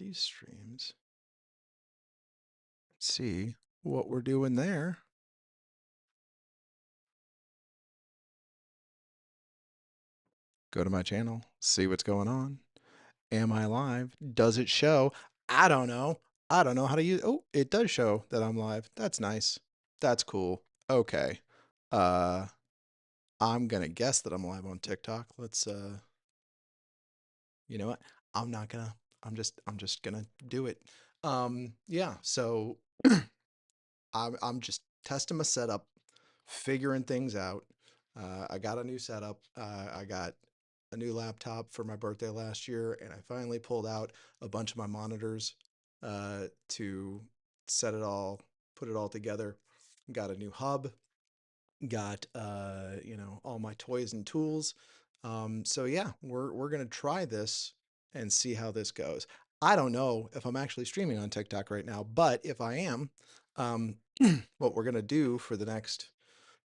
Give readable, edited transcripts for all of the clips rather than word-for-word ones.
Restreams. See what we're doing there. Go to my channel, see what's going on. Am I live? Does it show? I don't know. I don't know how to use. Oh, it does show that I'm live. That's nice. That's cool. Okay. Uh I'm gonna guess that I'm live on TikTok. Let's you know what? I'm not gonna I'm just gonna do it. Yeah, so I'm just testing my setup, figuring things out. I got a new setup. I got a new laptop for my birthday last year, and I finally pulled out a bunch of my monitors to set it all, put it all together. Got a new hub. Got all my toys and tools. So yeah, we're gonna try this and see how this goes. I don't know if I'm actually streaming on TikTok right now, but if I am, um, what we're gonna do for the next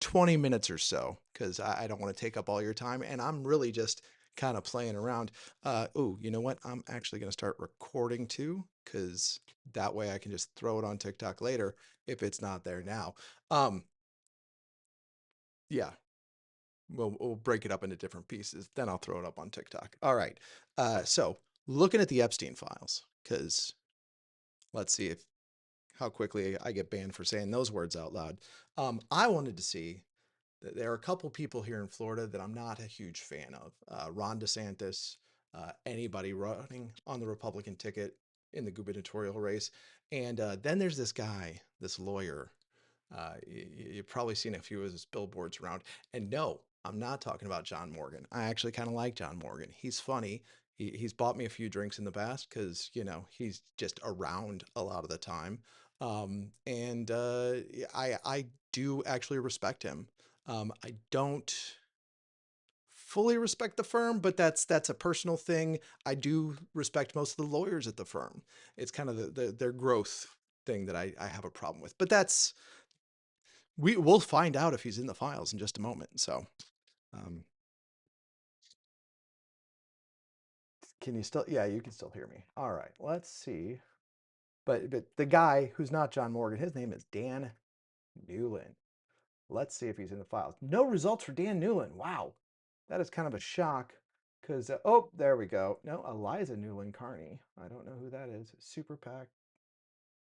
20 minutes or so, because I don't want to take up all your time, and I'm really just kind of playing around. Oh, you know what? I'm actually gonna start recording too, because that way I can just throw it on TikTok later if it's not there now. Um, yeah, we'll break it up into different pieces. Then I'll throw it up on TikTok. All right. So looking at the Epstein files, because let's see if how quickly I get banned for saying those words out loud. I wanted to see that there are a couple people here in Florida that I'm not a huge fan of. Ron DeSantis, anybody running on the Republican ticket in the gubernatorial race, and then there's this guy, this lawyer. You've probably seen a few of his billboards around. And no, I'm not talking about John Morgan. I actually kind of like John Morgan. He's funny. He's bought me a few drinks in the past because, he's just around a lot of the time. And I do actually respect him. I don't fully respect the firm, but that's a personal thing. I do respect most of the lawyers at the firm. It's kind of their growth thing that I have a problem with. But we'll find out if he's in the files in just a moment. So, um, can you still? Yeah, you can still hear me. All right, let's see. But the guy who's not John Morgan, his name is Dan Newlin. Let's see if he's in the files. No results for Dan Newlin. Wow, that is kind of a shock. Because oh, there we go. No, Eliza Newlin Carney. I don't know who that is. Super PAC.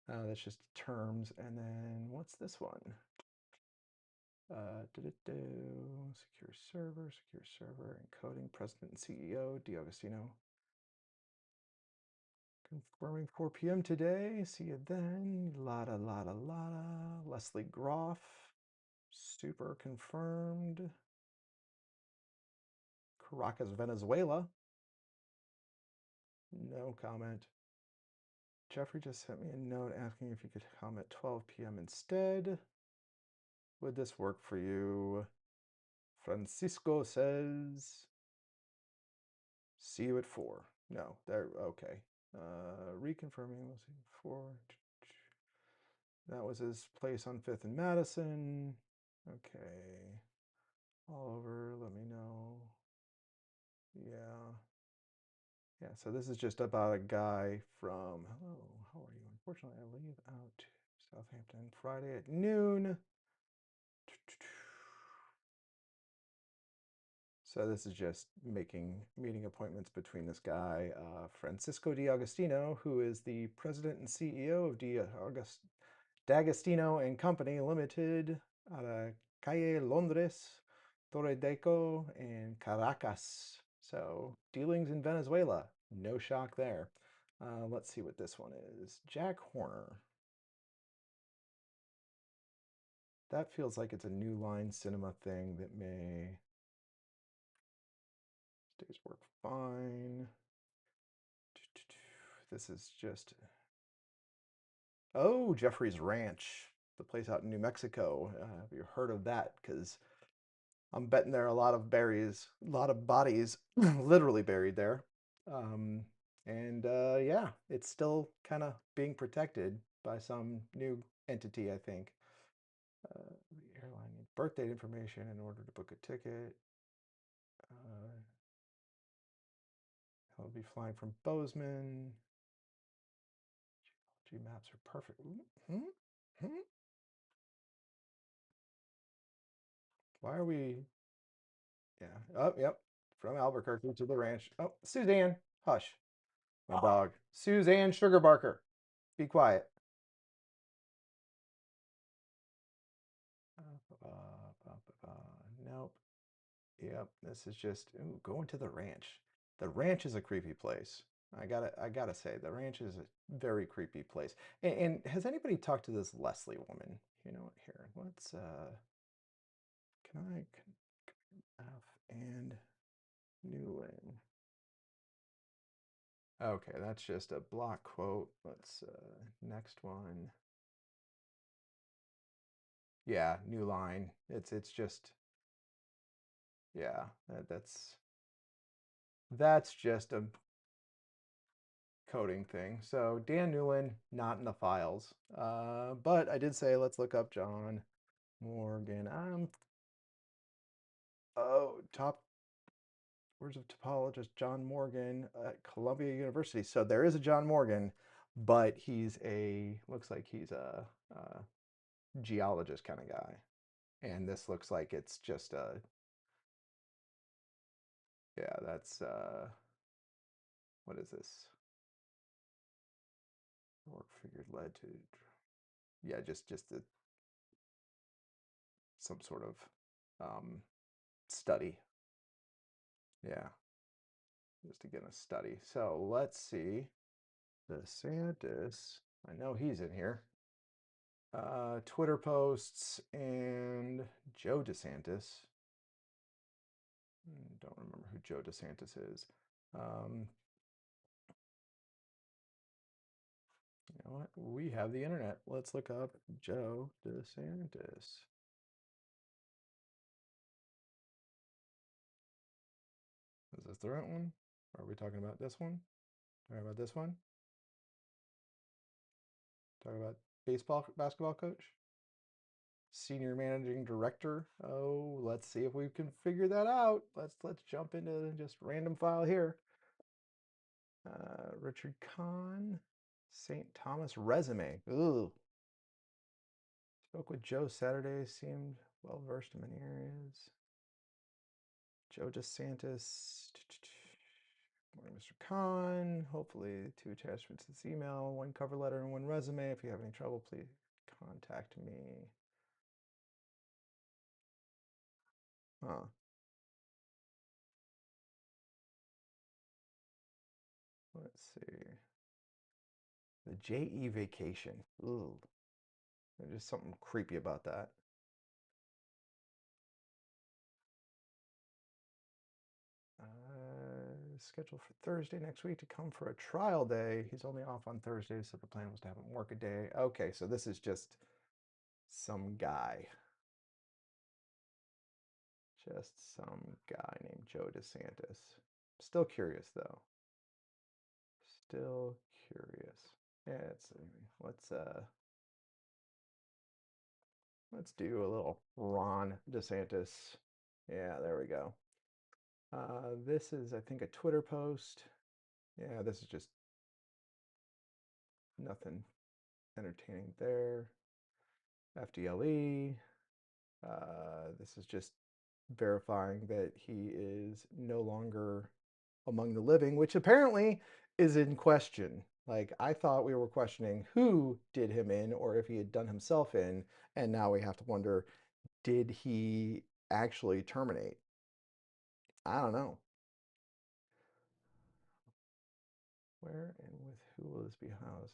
That's just terms. And then what's this one? Secure server, encoding, president and CEO, D'Agostino. Confirming 4 p.m. today. See you then. Lada, lada, lada. Leslie Groff. Super confirmed. Caracas, Venezuela. No comment. Jeffrey just sent me a note asking if you could come at 12 p.m. instead. Would this work for you? Francisco says, see you at 4. No, there, okay. Reconfirming, let's see, 4. That was his place on 5th and Madison. Okay. All over, let me know. Yeah. Yeah, so this is just about a guy from, hello, how are you? Unfortunately, I leave out Southampton Friday at noon. So this is just making meeting appointments between this guy, Francisco D'Agostino, who is the president and CEO of D'Agostino and Company Limited out of Calle Londres, Torredeco, and Caracas. So dealings in Venezuela, no shock there. Let's see what this one is. Jack Horner. That feels like it's a New Line Cinema thing that may days work fine. This is just, oh, Jeffrey's Ranch, the place out in New Mexico. Have you heard of that? Because I'm betting there are a lot of berries, a lot of bodies literally buried there. Um, and yeah, it's still kind of being protected by some new entity, I think. The airline needs birth date information in order to book a ticket. He'll be flying from Bozeman. Maps are perfect. Hmm? Hmm? Why are we? Yeah. Oh, yep. From Albuquerque to the ranch. Oh, Suzanne, hush. My dog. Suzanne Sugarbarker. Be quiet. Nope. Yep. This is just ooh, going to the ranch. The ranch is a creepy place. I gotta say, the ranch is a very creepy place. And has anybody talked to this Leslie woman? You know what? Here, let's can I F and Newland. Okay, that's just a block quote. Let's next one. Yeah, new line. It's just yeah, that's just a coding thing. So Dan Newland, not in the files. But I did say let's look up John Morgan. Top words of topologist John Morgan at Columbia University. So there is a John Morgan, but looks like he's a geologist kind of guy. And this looks like it's just yeah, that's what is this? Work figures led to yeah, just some sort of study. Yeah, just again a study. So let's see. DeSantis. I know he's in here. Twitter posts and Joe DeSantis. Don't remember who Joe DeSantis is. You know what? We have the internet. Let's look up Joe DeSantis. Is this the right one? Or are we talking about this one? Talking about this one? Talking about basketball coach? Senior managing director. Oh, let's see if we can figure that out. Let's jump into just random file here. Richard Kahn, St. Thomas resume. Ooh. Spoke with Joe Saturday. Seemed well versed in many areas. Joe DeSantis. Morning, Mr. Kahn. Hopefully, 2 attachments to this email, 1 cover letter, and 1 resume. If you have any trouble, please contact me. Huh. Let's see. The JE vacation. Ooh. There's just something creepy about that. Scheduled for Thursday next week to come for a trial day. He's only off on Thursday, so the plan was to have him work a day. Okay, so this is just some guy. Just some guy named Joe DeSantis. Still curious though. Still curious. Yeah, let's do a little Ron DeSantis. Yeah, there we go. This is, I think, a Twitter post. Yeah, this is just nothing entertaining there. FDLE. This is just verifying that he is no longer among the living, which apparently is in question. Like, I thought we were questioning who did him in or if he had done himself in, and now we have to wonder, did he actually terminate? I don't know. Where and with who will this be housed?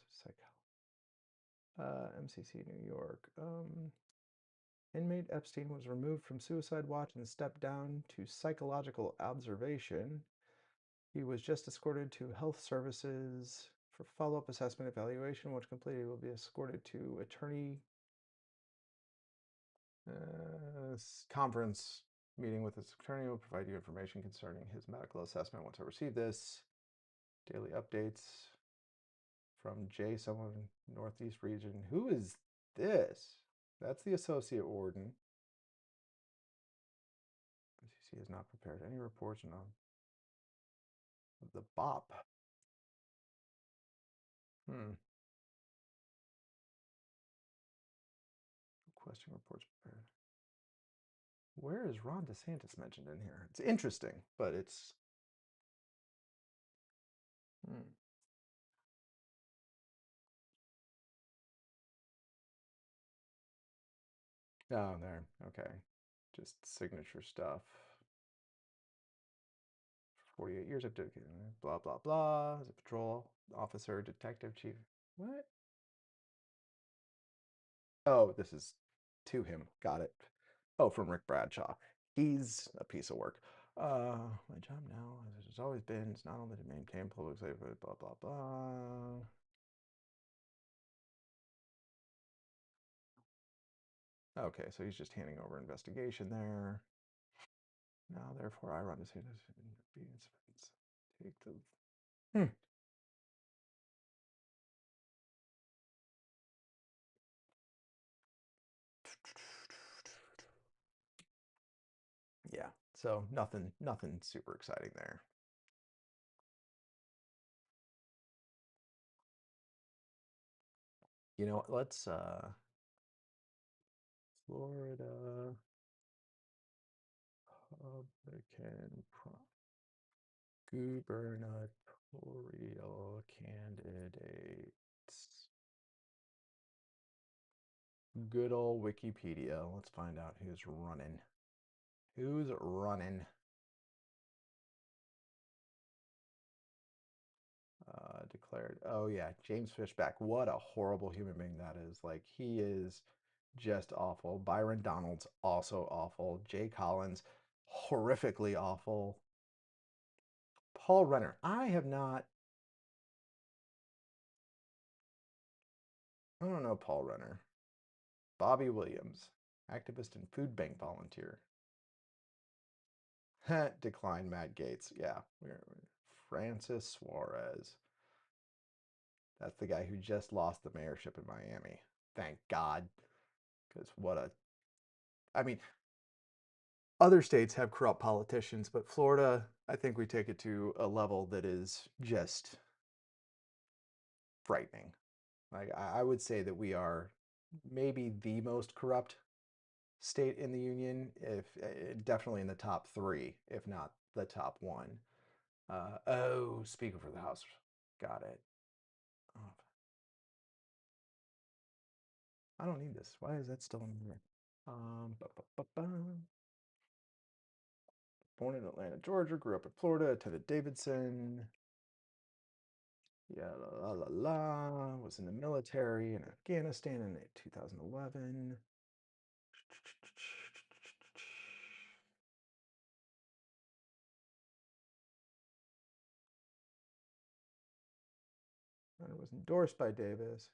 MCC New York. Inmate Epstein was removed from suicide watch and stepped down to psychological observation. He was just escorted to health services for follow-up assessment evaluation, which completed will be escorted to attorney conference meeting with his attorney. Will provide you information concerning his medical assessment once I receive this. Daily updates from Jay, someone Northeast region. Who is this? That's the associate warden. MCC has not prepared any reports on the BOP. requesting reports prepared. Where is Ron DeSantis mentioned in here? It's interesting, but it's... Oh, there. Okay. Just signature stuff. 48 years of dedicated, blah, blah, blah. As a patrol officer, detective chief. What? Oh, this is to him. Got it. Oh, from Rick Bradshaw. He's a piece of work. My job now, as it has always been, is not only to maintain public safety, blah, blah, blah. Okay, so he's just handing over investigation there. Now, therefore, I run to say this. Take the... Yeah, so nothing super exciting there. You know what, let's Florida Republican gubernatorial candidates. Good old Wikipedia. Let's find out who's running. Who's running? Declared. Oh yeah, James Fishback. What a horrible human being that is. Like, he is just awful. Byron Donalds, also awful. Jay Collins, horrifically awful. Paul Renner. I don't know Paul Renner. Bobby Williams, activist and food bank volunteer. Declined Matt Gaetz. Yeah. Francis Suarez. That's the guy who just lost the mayorship in Miami. Thank God. Because I mean, other states have corrupt politicians, but Florida, I think we take it to a level that is just frightening. Like, I would say that we are maybe the most corrupt state in the union, if definitely in the top three, if not the top one. Oh, Speaker for the House. Got it. Oh, I don't need this. Why is that still in here? Ba, ba, ba, ba. Born in Atlanta, Georgia, grew up in Florida, attended Davidson. Yeah, la la la la. Was in the military in Afghanistan in 2011. And it was endorsed by Davis,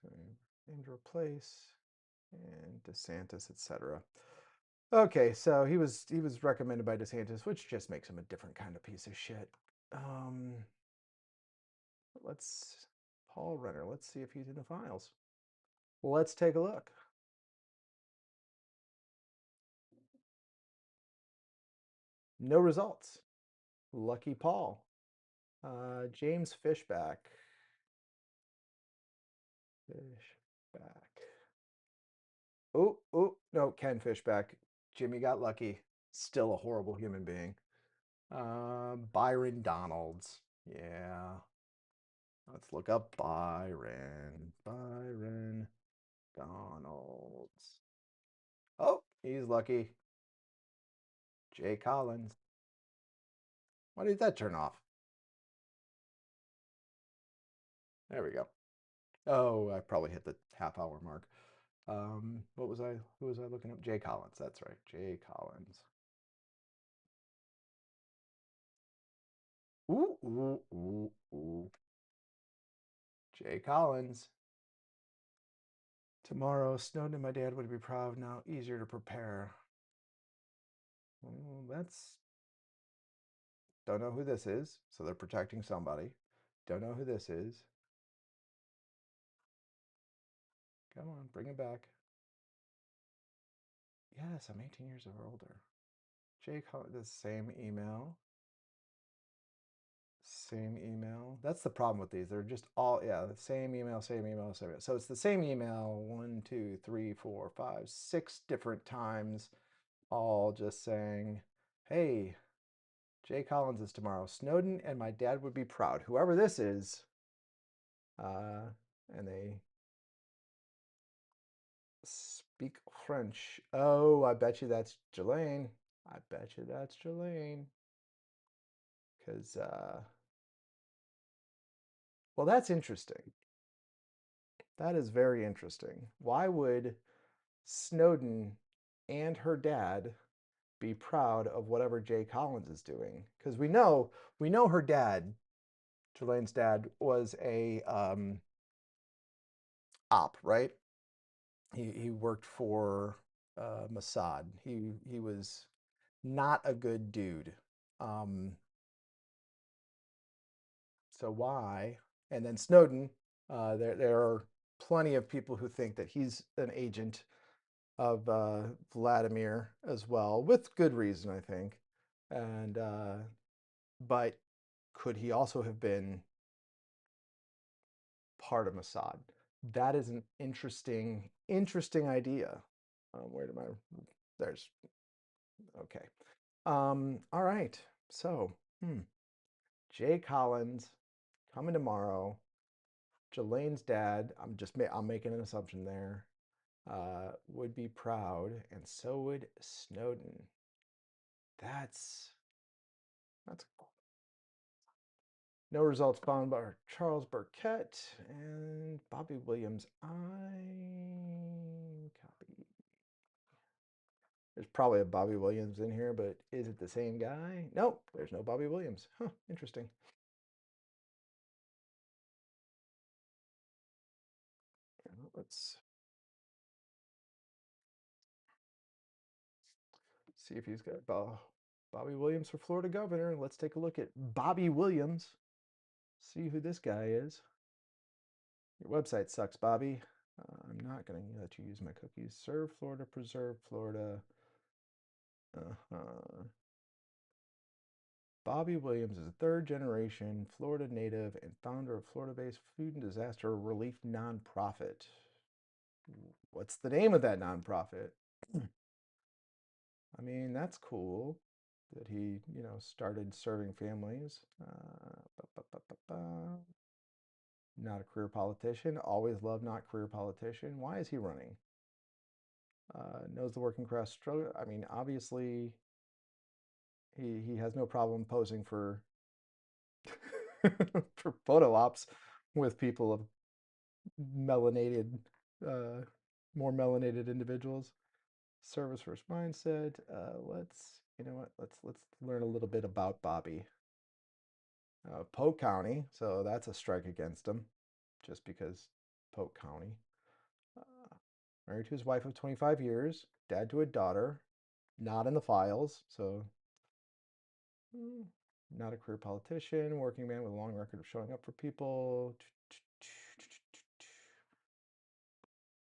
aimed to replace, and DeSantis, etc. Okay, so he was recommended by DeSantis, which just makes him a different kind of piece of shit. Let's Paul Renner. Let's see if he's in the files. Let's take a look. No results. Lucky Paul. James Fishback. Fishback. Oh, no, Ken Fishback. Jimmy got lucky. Still a horrible human being. Byron Donalds. Yeah. Let's look up Byron. Byron Donalds. Oh, he's lucky. Jay Collins. Why did that turn off? There we go. Oh, I probably hit the half-hour mark. Who was I looking up? Jay Collins. That's right. Jay Collins. Ooh, ooh, ooh, ooh. Jay Collins. Tomorrow, Snowden and my dad would be proud. Now, easier to prepare. Well, that's... Don't know who this is, so they're protecting somebody. Don't know who this is. Come on, bring it back. Yes, I'm 18 years or older. Jay Collins, the same email. Same email. That's the problem with these. They're just all, yeah, the same email, same email, same email. So it's the same email 1, 2, 3, 4, 5, 6 different times, all just saying, hey, Jay Collins is tomorrow. Snowden and my dad would be proud. Whoever this is, and they speak French. Oh, I bet you that's Jelaine. I bet you that's Jelaine. Because, well, that's interesting. That is very interesting. Why would Snowden and her dad be proud of whatever Jay Collins is doing? Because we know her dad, Jelaine's dad, was a op, right? He worked for Mossad. He was not a good dude. So why? And then Snowden, there are plenty of people who think that he's an agent of Vladimir as well, with good reason, I think. And but could he also have been part of Mossad? That is an interesting idea. Where did my there's okay. All right. So, Jay Collins coming tomorrow. Jelaine's dad, I'm making an assumption there, would be proud, and so would Snowden. That's cool. No results found by Charles Burkett and Bobby Williams. I copy. There's probably a Bobby Williams in here, but is it the same guy? Nope, there's no Bobby Williams. Huh, interesting. Let's see if he's got Bobby Williams for Florida governor. Let's take a look at Bobby Williams. See who this guy is. Your website sucks, Bobby. I'm not going to let you use my cookies. Serve Florida, preserve Florida. Bobby Williams is a third generation Florida native and founder of Florida based food and disaster relief nonprofit. What's the name of that nonprofit? I mean, that's cool that he, started serving families. Not a career politician. Always loved not career politician. Why is he running? Knows the working class struggle. I mean, obviously, he has no problem posing for for photo ops with people of melanated, more melanated individuals. Service first mindset. You know what? Let's learn a little bit about Bobby. Polk County, so that's a strike against him, just because Polk County. Married to his wife of 25 years, dad to a daughter, not in the files, so not a career politician, working man with a long record of showing up for people.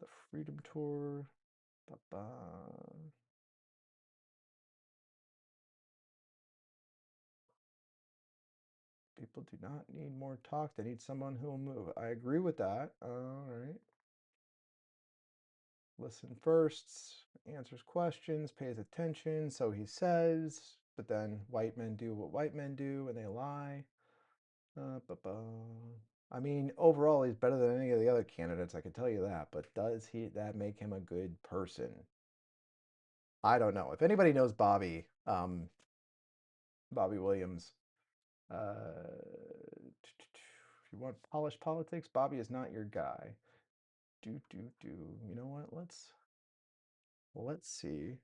The Freedom Tour. People do not need more talk. They need someone who will move. I agree with that. All right. Listen first, answers questions, pays attention, so he says, but then white men do what white men do and they lie. I mean, overall, he's better than any of the other candidates, I can tell you that, but does that make him a good person? I don't know. If anybody knows Bobby Williams, if you want polished politics, Bobby is not your guy. You know what? Let's see.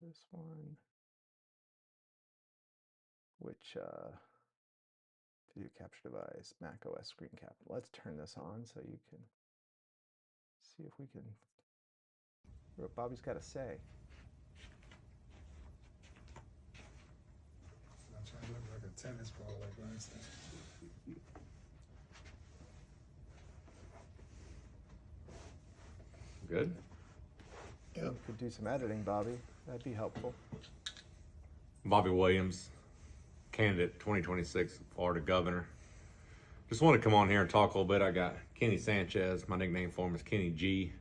This one, which video capture device, Mac OS screen cap. Let's turn this on so you can see if we can hear what Bobby's got to say. I'm trying to look like a tennis ball, like Einstein. Good. Yep. You could do some editing, Bobby. That'd be helpful. Bobby Williams, candidate 2026 Florida governor. Just want to come on here and talk a little bit. I got Kenny Sanchez. My nickname for him is Kenny G.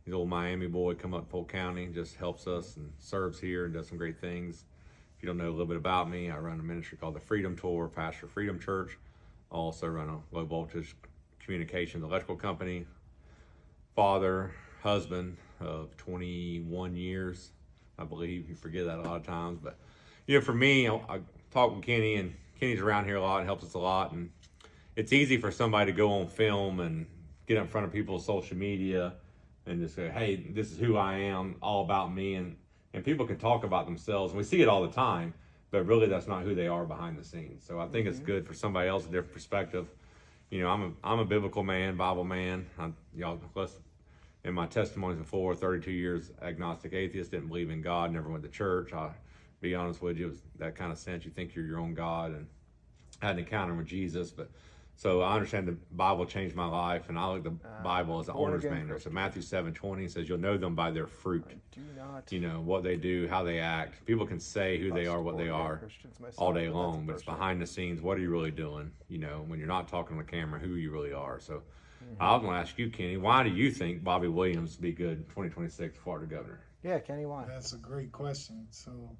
He's an old Miami boy, come up Polk County, just helps us and serves here and does some great things. If you don't know a little bit about me, I run a ministry called the Freedom Tour, pastor Freedom Church. I also run a low voltage communications electrical company. Father, husband of 21 years, I believe. You forget that a lot of times, but for me, I talk with Kenny, and Kenny's around here a lot and helps us a lot. And it's easy for somebody to go on film and get in front of people's social media and just say, hey, this is who I am, all about me. And people can talk about themselves, and we see it all the time, but really that's not who they are behind the scenes. So I think it's good for somebody else, a different perspective. I'm a biblical man, Bible man. In my testimonies before, 32 years agnostic atheist, didn't believe in God, never went to church. I'll be honest with you, it was that kind of sense. You think you're your own God, and I had an encounter with Jesus. But so I understand the Bible changed my life, and I look at the Bible as an owner's manual. So Matthew 7:20 says, you'll know them by their fruit. What they do, how they act. People can say who they are, what they are all day long, but it's behind the scenes. What are you really doing? When you're not talking on the camera, who you really are. So I'm going to ask you, Kenny, why do you think Bobby Williams be good 2026 Florida governor? Yeah, Kenny, why? That's a great question. So,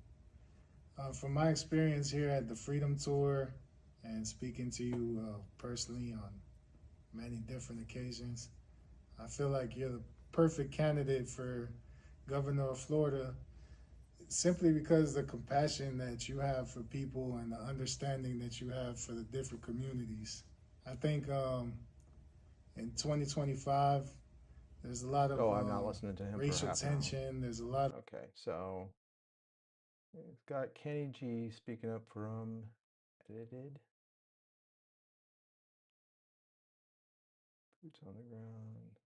from my experience here at the Freedom Tour and speaking to you personally on many different occasions, I feel like you're the perfect candidate for governor of Florida, simply because the compassion that you have for people and the understanding that you have for the different communities. I think in 2025, there's a lot of I'm not listening to him racial tension. There's a lot. Okay, so we've got Kenny G speaking up from edited. Boots on the ground.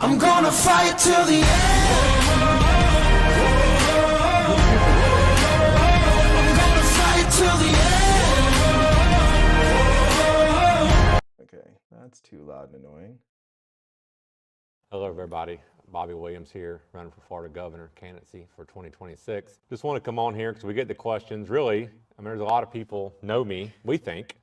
I'm gonna fight till the end. Till the end. Okay, that's too loud and annoying. Hello, everybody. Bobby Williams here, running for Florida governor candidacy for 2026. Just want to come on here because we get the questions. Really, there's a lot of people know me, we think,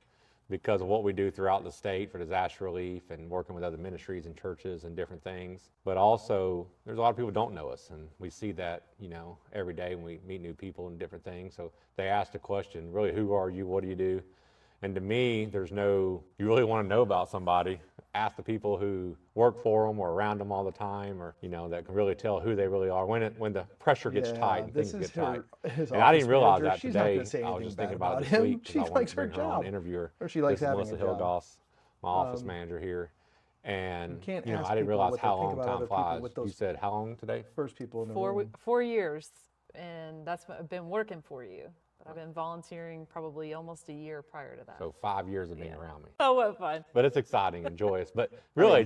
because of what we do throughout the state for disaster relief and working with other ministries and churches and different things. But also, there's a lot of people who don't know us, and we see that, every day when we meet new people and different things. So they ask the question, really, who are you? What do you do? And to me, you really want to know about somebody, ask the people who work for them or around them all the time, or, that can really tell who they really are when the pressure gets tight and things get tight. And I didn't realize that today. I was just thinking about it this week. She likes her job. Interviewer. Or she likes having Melissa a job. Hilgoss, my office manager here. And, I didn't realize how long time flies. You said how long today? First people in the room. 4 years, and that's what I've been working for you. But I've been volunteering probably almost a year prior to that. So 5 years of being around me. Oh, what fun. But it's exciting and joyous. But really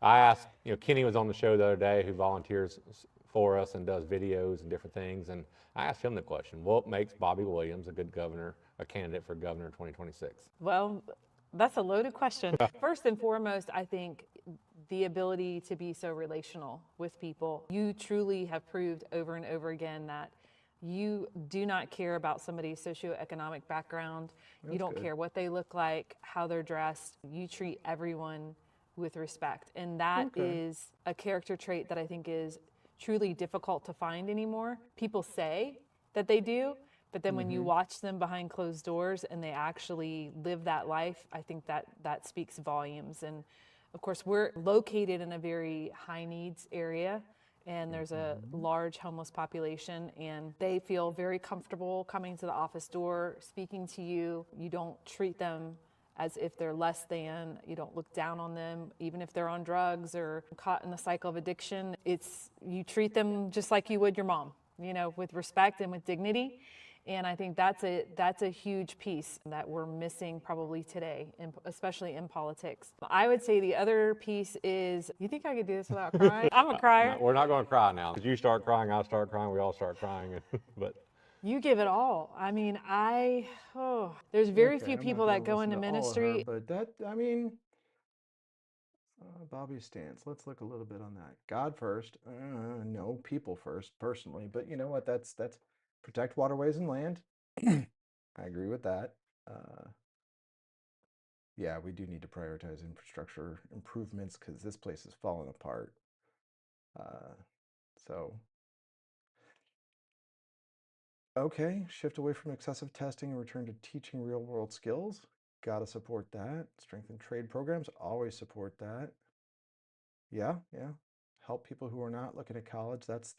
I asked, Kenny was on the show the other day, who volunteers for us and does videos and different things. And I asked him the question, what makes Bobby Williams a good governor, a candidate for governor in 2026? Well, that's a loaded question. First and foremost, I think the ability to be so relational with people. You truly have proved over and over again that you do not care about somebody's socioeconomic background. You don't care what they look like, how they're dressed. You treat everyone with respect. And that is a character trait that I think is truly difficult to find anymore. People say that they do, but then when you watch them behind closed doors and they actually live that life, I think that speaks volumes. And of course, we're located in a very high needs area, and there's a large homeless population, and they feel very comfortable coming to the office door, speaking to you. You don't treat them as if they're less than. You don't look down on them, even if they're on drugs or caught in the cycle of addiction. You treat them just like you would your mom, with respect and with dignity. And I think that's a huge piece that we're missing probably today, especially in politics. I would say the other piece is, you think I could do this without crying? I'm a crier. We're not going to cry now. Because you start crying, I start crying, we all start crying. But you give it all. I mean, there's very few people that go into ministry. But Bobby's stance. Let's look a little bit on that. God first. No, people first, personally. But you know what? That's protect waterways and land. I agree with that. Yeah, we do need to prioritize infrastructure improvements because this place is falling apart. So, okay, shift away from excessive testing and return to teaching real world skills. Gotta support that. Strengthen trade programs. Always support that. Yeah, yeah. Help people who are not looking at college. That's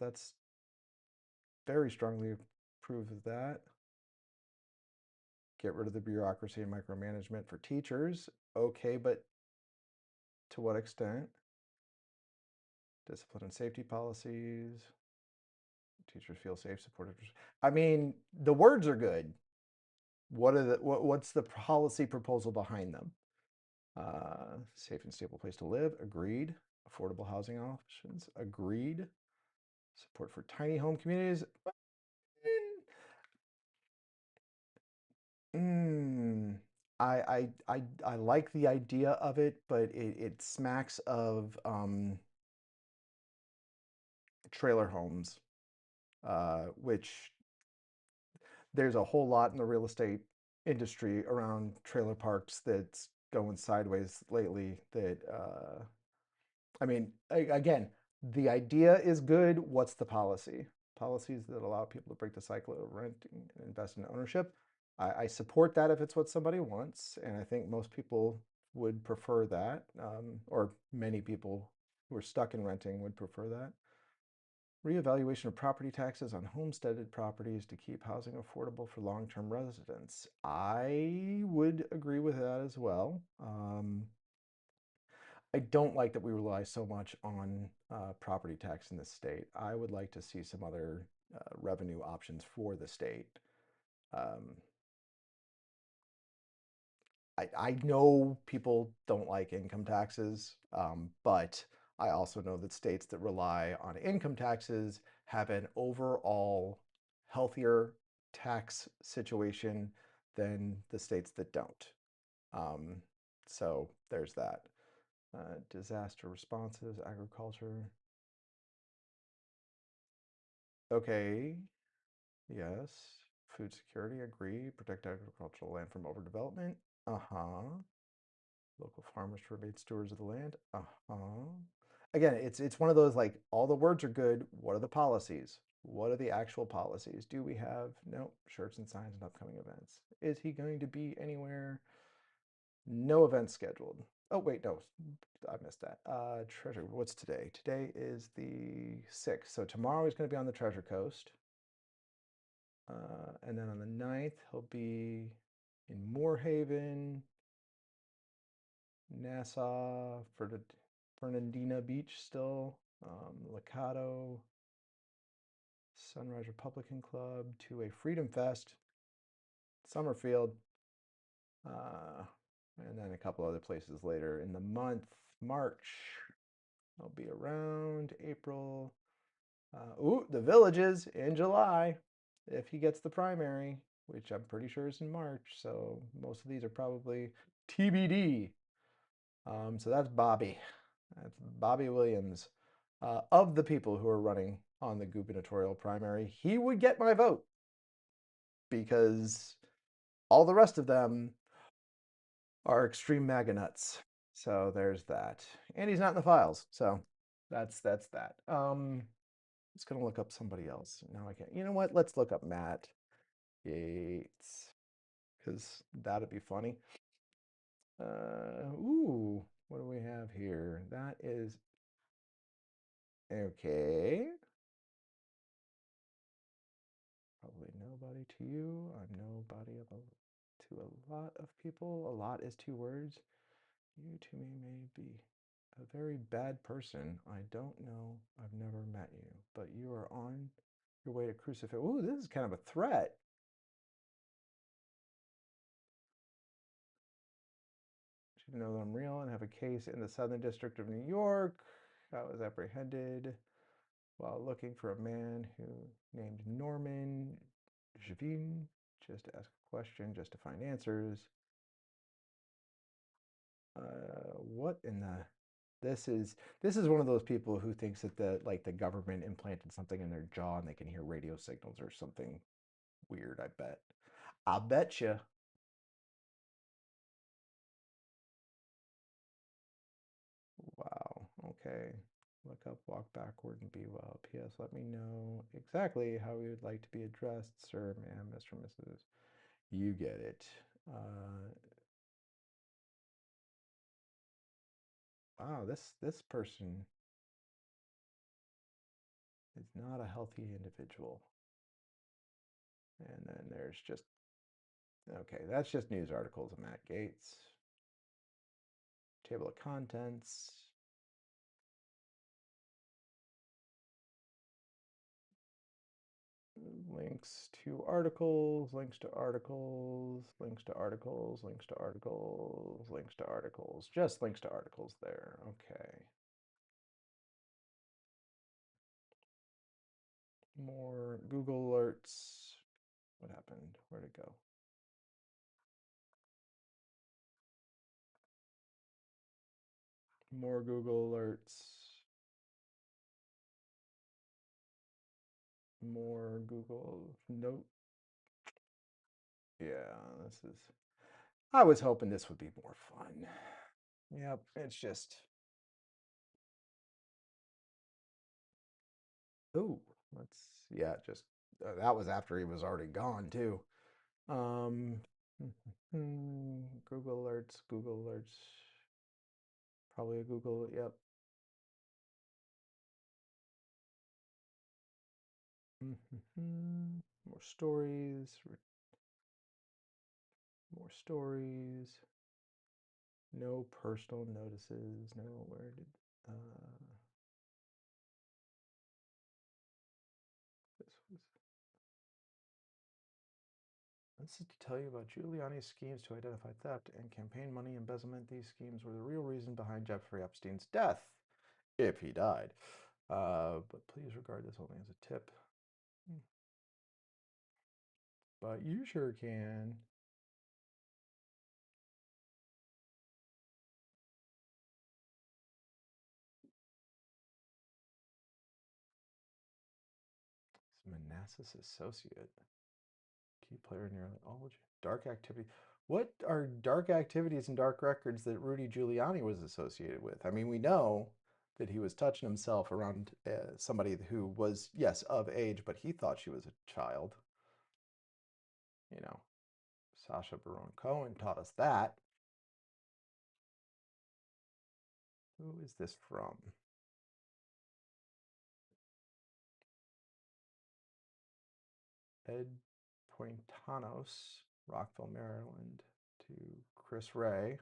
very strongly approve of that. Get rid of the bureaucracy and micromanagement for teachers. Okay, but to what extent? Discipline and safety policies. Teachers feel safe, supported. I mean, the words are good. What's the policy proposal behind them? Safe and stable place to live. Agreed. Affordable housing options. Agreed. Support for tiny home communities. I like the idea of it, but it smacks of trailer homes, which there's a whole lot in the real estate industry around trailer parks that's going sideways lately. That I mean, again, the idea is good. What's the policy? Policies that allow people to break the cycle of renting and invest in ownership. I support that if it's what somebody wants, and I think most people would prefer that, or many people who are stuck in renting would prefer that. Reevaluation of property taxes on homesteaded properties to keep housing affordable for long-term residents. I would agree with that as well. I don't like that we rely so much on property tax in this state. I would like to see some other revenue options for the state. I know people don't like income taxes, but I also know that states that rely on income taxes have an overall healthier tax situation than the states that don't. So there's that. Disaster responses, agriculture. Okay, yes. Food security, agree. Protect agricultural land from overdevelopment. Uh-huh. Local farmers to remain stewards of the land. Uh-huh. Again, it's one of those like all the words are good. What are the policies? What are the actual policies? Do we have no shirts and signs and upcoming events? Is he going to be anywhere? No events scheduled. Oh wait, no, I missed that. Treasure. What's today? Today is the 6th. So tomorrow he's going to be on the Treasure Coast. And then on the 9th, he'll be in Moorhaven, Nassau, Fernandina Beach still, Licado, Sunrise Republican Club, 2A Freedom Fest, Summerfield, and then a couple other places later in the month. March, I'll be around April. Ooh, the Villages in July, if he gets the primary, which I'm pretty sure is in March. So most of these are probably TBD. So that's Bobby. That's Bobby Williams. Of the people who are running on the gubernatorial primary, he would get my vote because all the rest of them are extreme MAGA nuts. So there's that. And he's not in the files. So that's that. Just gonna look up somebody else. Now I can't. You know what? Let's look up Matt Gaetz because that'd be funny. Ooh, what do we have here? That is okay. Probably nobody to you. I'm nobody to a lot of people. A lot is 2 words. You to me may be a very bad person. I don't know. I've never met you, but you are on your way to crucifix. Ooh, this is kind of a threat. Should know that I'm real and have a case in the Southern District of New York. I was apprehended while looking for a man who named Norman Javin, just to ask a question, just to find answers. What in the This is one of those people who thinks that the government implanted something in their jaw and they can hear radio signals or something weird, I bet. I'll bet you. Wow. Okay. Look up, walk backward, and be well. P.S. Let me know exactly how we would like to be addressed, sir, ma'am, Mr. Mrs. You get it. Wow, this person is not a healthy individual. And then there's just, okay, that's just news articles of Matt Gaetz. Table of contents. Links to articles, links to articles, links to articles, links to articles, links to articles. Just links to articles there. Okay. More Google alerts. What happened? Where'd it go? More Google alerts. More Google. Nope. Yeah, this is. I was hoping this would be more fun. Yep, it's just. Ooh, yeah, just. That was after he was already gone, too. Google alerts, Google alerts. Probably a Google, yep. More stories, more stories. No personal notices. No, where did this is to tell you about Giuliani's schemes to identify theft and campaign money embezzlement. These schemes were the real reason behind Jeffrey Epstein's death, if he died. But please regard this only as a tip. But you sure can. Manassas associate. Key player in nearly all dark activity. What are dark activities and dark records that Rudy Giuliani was associated with? I mean, we know that he was touching himself around somebody who was, yes, of age, but he thought she was a child. You know, Sacha Baron Cohen taught us that. Who is this from? Ed Pointanos, Rockville, Maryland, to Chris Wray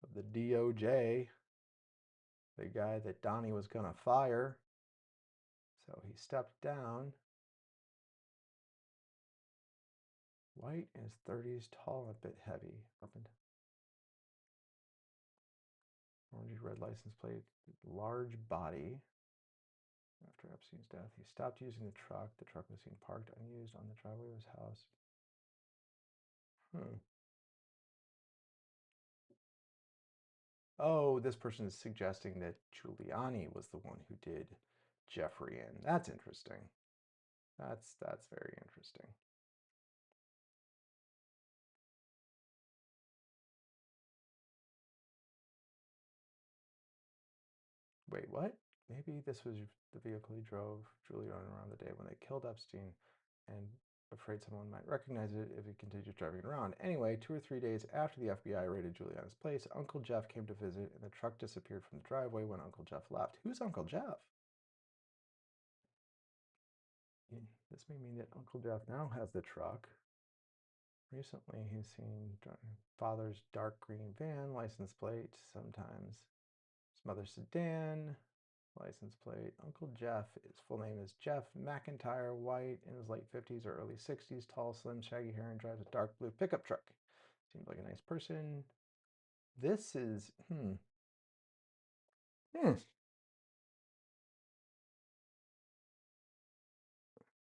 of the DOJ, the guy that Donnie was going to fire. So he stepped down. White in his 30s, tall, a bit heavy. Orange red license plate, large body. After Epstein's death, he stopped using the truck. The truck was seen parked unused on the driveway of his house. Oh, this person is suggesting that Giuliani was the one who did Jeffrey in. That's interesting. That's very interesting. Wait, what? Maybe this was the vehicle he drove Giuliani around the day when they killed Epstein, and afraid someone might recognize it if he continued driving it around. Anyway, 2 or 3 days after the FBI raided Giuliani's place, Uncle Jeff came to visit, and the truck disappeared from the driveway when Uncle Jeff left. Who's Uncle Jeff? This may mean that Uncle Jeff now has the truck. Recently, he's seen father's dark green van, license plate, sometimes his mother's sedan, license plate. Uncle Jeff, his full name is Jeff McIntyre White, in his late 50s or early 60s, tall, slim, shaggy hair, and drives a dark blue pickup truck. Seems like a nice person. This is,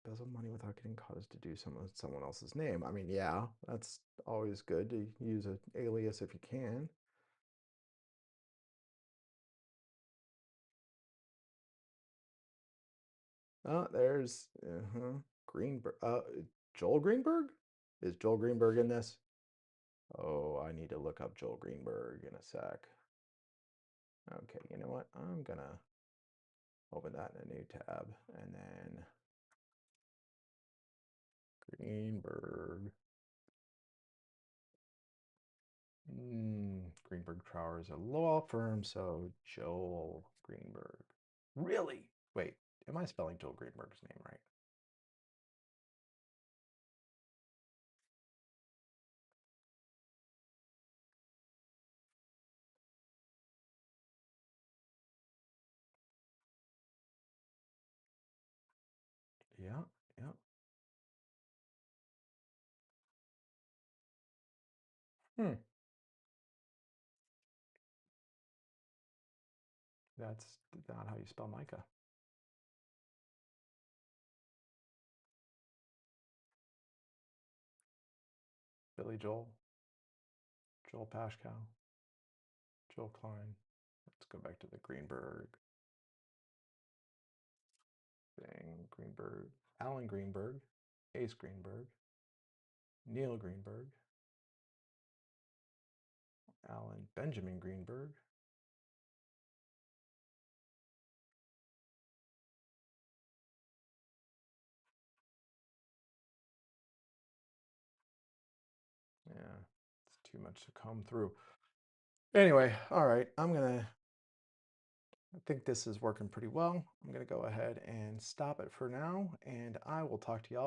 Embezzle money without getting caught is to do someone else's name. I mean, yeah, that's always good to use an alias if you can. There's Greenberg. Joel Greenberg? Is Joel Greenberg in this? Oh, I need to look up Joel Greenberg in a sec. Okay, you know what? I'm gonna open that in a new tab and then Greenberg. Greenberg Trower is a law firm, so Joel Greenberg. Really? Wait, am I spelling Joel Greenberg's name right? Yeah, yeah. That's not how you spell Micah. Billy Joel, Joel Pashkow, Joel Klein. Let's go back to the Greenberg thing. Greenberg, Alan Greenberg, Ace Greenberg, Neil Greenberg, Alan Benjamin Greenberg. Yeah, it's too much to comb through. Anyway, all right, I think this is working pretty well. I'm gonna go ahead and stop it for now, and I will talk to y'all